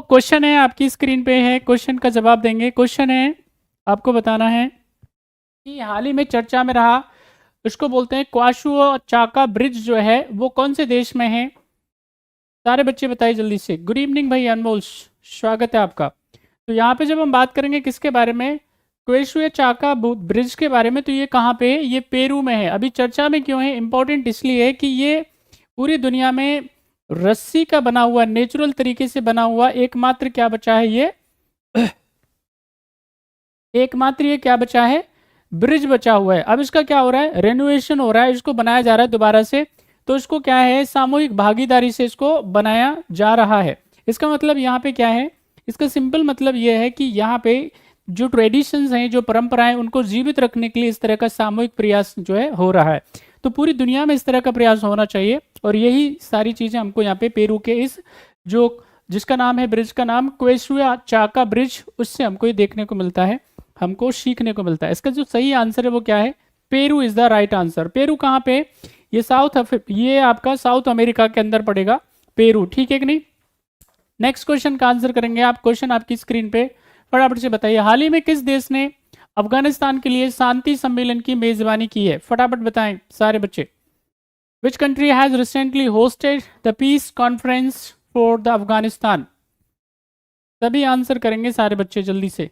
Question है आपकी screen पे है, क्वेश्चन का जवाब देंगे। क्वेश्चन है, आपको बताना है कि हाल ही में चर्चा में रहा, उसको बोलते हैं क्वाशुओ चाका ब्रिज जो है वो कौन से देश में है? सारे बच्चे बताइए जल्दी से। गुड इवनिंग भाई अनमोल, स्वागत है आपका। तो यहाँ पे जब हम बात करेंगे किसके बारे में, क्वेशुए चाका ब्रिज के बारे में, तो ये कहाँ पे है? ये पेरू में है। अभी चर्चा में क्यों है? इंपॉर्टेंट इसलिए है कि ये पूरी दुनिया में रस्सी का बना हुआ, नेचुरल तरीके से बना हुआ एकमात्र क्या बचा है, ये एकमात्र ये क्या बचा है, ब्रिज बचा हुआ है। अब इसका क्या हो रहा है, रेनोवेशन हो रहा है, इसको बनाया जा रहा है दोबारा से। तो इसको क्या है, सामूहिक भागीदारी से इसको बनाया जा रहा है। इसका मतलब यहाँ पे क्या है, इसका सिंपल मतलब ये है कि यहाँ पे जो ट्रेडिशंस हैं, जो परंपराएं, उनको जीवित रखने के लिए इस तरह का सामूहिक प्रयास जो है हो रहा है। तो पूरी दुनिया में इस तरह का प्रयास होना चाहिए, और यही सारी चीजें हमको यहाँ पे पेरू के इस जो जिसका नाम है, ब्रिज का नाम क्वेशुआ चाका ब्रिज, उससे हमको ये देखने को मिलता है, हमको सीखने को मिलता है। इसका जो सही आंसर है वो क्या है, Peru is the right answer. Peru कहाँ पे, ये आपका साउथ अमेरिका के अंदर पड़ेगा पेरू, ठीक है कि नहीं। नेक्स्ट क्वेश्चन का आंसर करेंगे आप। क्वेश्चन आपकी स्क्रीन पे, फटाफट से बताइए, हाल ही में किस देश ने अफगानिस्तान के लिए शांति सम्मेलन की मेजबानी की है? फटाफट बताएं सारे बच्चे। Which country has recently hosted the piece conference for the Afghanistan? सभी आंसर करेंगे सारे बच्चे जल्दी से।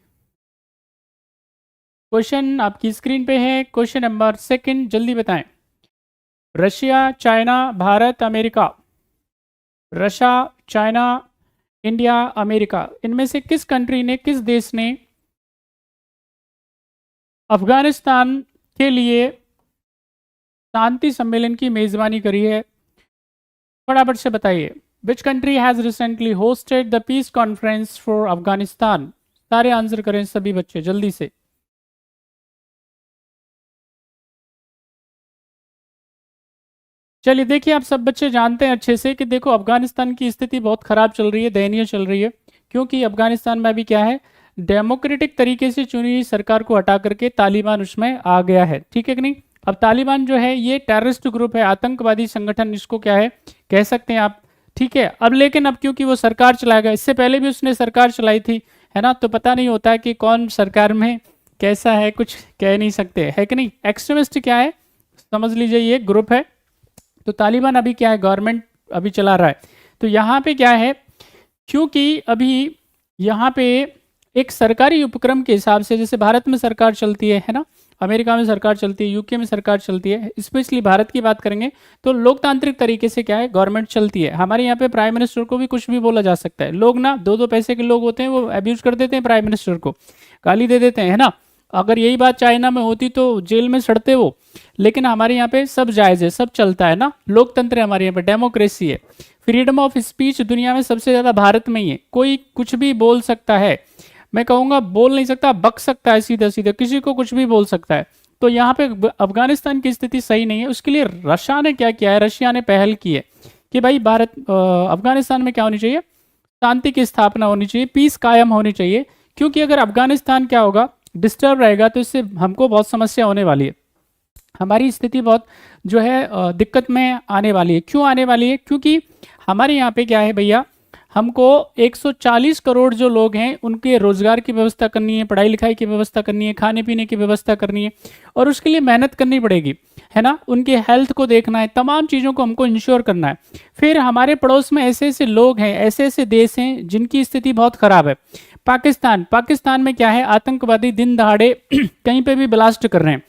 क्वेश्चन आपकी स्क्रीन पे है, क्वेश्चन नंबर सेकंड, जल्दी बताएं। Russia, China, Bharat, America. Russia, China, India, America, इनमें से किस कंट्री ने, किस देश ने अफगानिस्तान के लिए शांति सम्मेलन की मेजबानी करी है? फटाफट से बताइए। Which country has recently hosted the piece conference for Afghanistan? सारे आंसर करें सभी बच्चे जल्दी से। चलिए देखिए, आप सब बच्चे जानते हैं अच्छे से कि देखो अफगानिस्तान की स्थिति बहुत खराब चल रही है, दयनीय चल रही है, क्योंकि अफगानिस्तान में अभी क्या है, डेमोक्रेटिक तरीके से चुनी हुई सरकार को हटा करके तालिबान उसमें आ गया है, ठीक है कि नहीं। अब तालिबान जो है ये टेररिस्ट ग्रुप है, आतंकवादी संगठन, इसको क्या है कह सकते हैं आप, ठीक है। अब लेकिन अब क्योंकि वो सरकार चलाएगा, इससे पहले भी उसने सरकार चलाई थी, है ना, तो पता नहीं होता है कि कौन सरकार में कैसा है, कुछ कह नहीं सकते, है कि नहीं। एक्सट्रीमिस्ट क्या है, समझ लीजिए ये ग्रुप है। तो तालिबान अभी क्या है, गवर्नमेंट अभी चला रहा है। तो यहाँ पे क्या है, क्योंकि अभी यहाँ पे एक सरकारी उपक्रम के हिसाब से, जैसे भारत में सरकार चलती है ना, अमेरिका में सरकार चलती है, यूके में सरकार चलती है, स्पेशली भारत की बात करेंगे तो लोकतांत्रिक तरीके से क्या है, गवर्नमेंट चलती है। हमारे यहाँ पे प्राइम मिनिस्टर को भी कुछ भी बोला जा सकता है। लोग ना दो दो पैसे के लोग होते हैं, वो अब्यूज कर देते हैं प्राइम मिनिस्टर को, गाली दे देते हैं, है ना। अगर यही बात चाइना में होती तो जेल में सड़ते वो, लेकिन हमारे यहाँ पे सब जायज़ है, सब चलता है ना, लोकतंत्र है हमारे यहाँ पे, डेमोक्रेसी है। फ्रीडम ऑफ स्पीच दुनिया में सबसे ज़्यादा भारत में ही है, कोई कुछ भी बोल सकता है, मैं कहूँगा बोल नहीं सकता, बक सकता है, सीधा सीधा किसी को कुछ भी बोल सकता है। तो यहाँ पे अफगानिस्तान की स्थिति सही नहीं है। उसके लिए रशिया ने क्या किया है, रशिया ने पहल की है कि भाई अफगानिस्तान में क्या होनी चाहिए, शांति की स्थापना होनी चाहिए, पीस कायम होनी चाहिए। क्योंकि अगर अफगानिस्तान क्या होगा, डिस्टर्ब रहेगा, तो इससे हमको बहुत समस्या होने वाली है, हमारी स्थिति बहुत जो है दिक्कत में आने वाली है। क्यों आने वाली है, क्योंकि हमारे यहाँ पे क्या है भैया, हमको 140 करोड़ जो लोग हैं उनके रोजगार की व्यवस्था करनी है, पढ़ाई लिखाई की व्यवस्था करनी है, खाने पीने की व्यवस्था करनी है, और उसके लिए मेहनत करनी पड़ेगी, है ना। उनके हेल्थ को देखना है, तमाम चीज़ों को हमको इंश्योर करना है। फिर हमारे पड़ोस में ऐसे ऐसे लोग हैं, ऐसे ऐसे देश हैं जिनकी स्थिति बहुत खराब है। पाकिस्तान में क्या है, आतंकवादी दिन दहाड़े कहीं पे भी ब्लास्ट कर रहे हैं।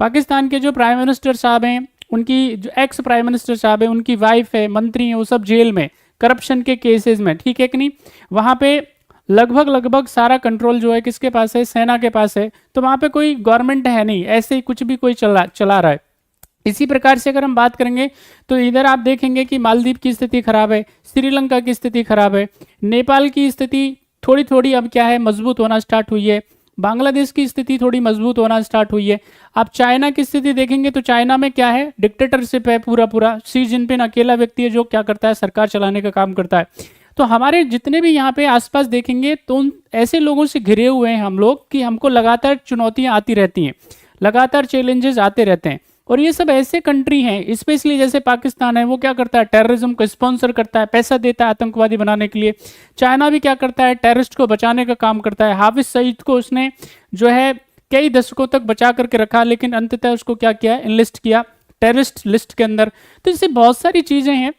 पाकिस्तान के जो प्राइम मिनिस्टर साहब हैं, उनकी जो एक्स प्राइम मिनिस्टर साहब है, उनकी वाइफ है, मंत्री हैं, वो सब जेल में करप्शन के केसेस में, ठीक है कि नहीं। वहाँ पे लगभग सारा कंट्रोल जो है किसके पास है, सेना के पास है। तो वहाँ पे कोई गवर्नमेंट है नहीं, ऐसे ही कुछ भी कोई चला रहा है। इसी प्रकार से अगर हम बात करेंगे तो इधर आप देखेंगे कि मालदीव की स्थिति खराब है, श्रीलंका की स्थिति खराब है, नेपाल की स्थिति थोड़ी थोड़ी अब क्या है मजबूत होना स्टार्ट हुई है, बांग्लादेश की स्थिति थोड़ी मजबूत होना स्टार्ट हुई है। आप चाइना की स्थिति देखेंगे तो चाइना में क्या है, डिक्टेटरशिप है पूरा, शी जिनपिंग अकेला व्यक्ति है जो क्या करता है, सरकार चलाने का काम करता है। तो हमारे जितने भी यहाँ पे आसपास देखेंगे तो ऐसे लोगों से घिरे हुए हैं हम लोग कि हमको लगातार चुनौतियाँ आती रहती हैं, लगातार चैलेंजेस आते रहते हैं। और ये सब ऐसे कंट्री हैं, स्पेशली जैसे पाकिस्तान है, वो क्या करता है, टेररिज्म को स्पॉन्सर करता है, पैसा देता है आतंकवादी बनाने के लिए। चाइना भी क्या करता है, टेररिस्ट को बचाने का काम करता है। हाफिज सईद को उसने जो है कई दशकों तक बचा करके रखा, लेकिन अंततः उसको क्या किया, इनलिस्ट किया टेररिस्ट लिस्ट के अंदर। तो इससे बहुत सारी चीज़ें हैं।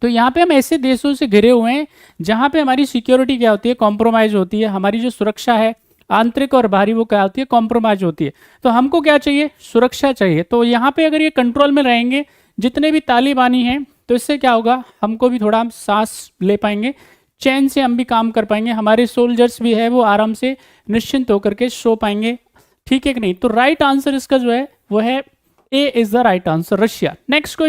तो यहाँ पे हम ऐसे देशों से घिरे हुए हैं जहाँ पे हमारी सिक्योरिटी क्या होती है, कॉम्प्रोमाइज़ होती है। हमारी जो सुरक्षा है आंतरिक और बाहरी, वो क्या होती है, कॉम्प्रोमाइज होती है। तो हमको क्या चाहिए, सुरक्षा चाहिए। तो यहाँ पे अगर ये कंट्रोल में रहेंगे जितने भी तालिबानी हैं, तो इससे क्या होगा, हमको भी थोड़ा हम सांस ले पाएंगे, चैन से हम भी काम कर पाएंगे, हमारे सोल्जर्स भी है वो आराम से निश्चिंत होकर के सो पाएंगे। ठीक है कि नहीं? तो राइट आंसर इसका जो है वो है A is the right answer, Russia. Next question.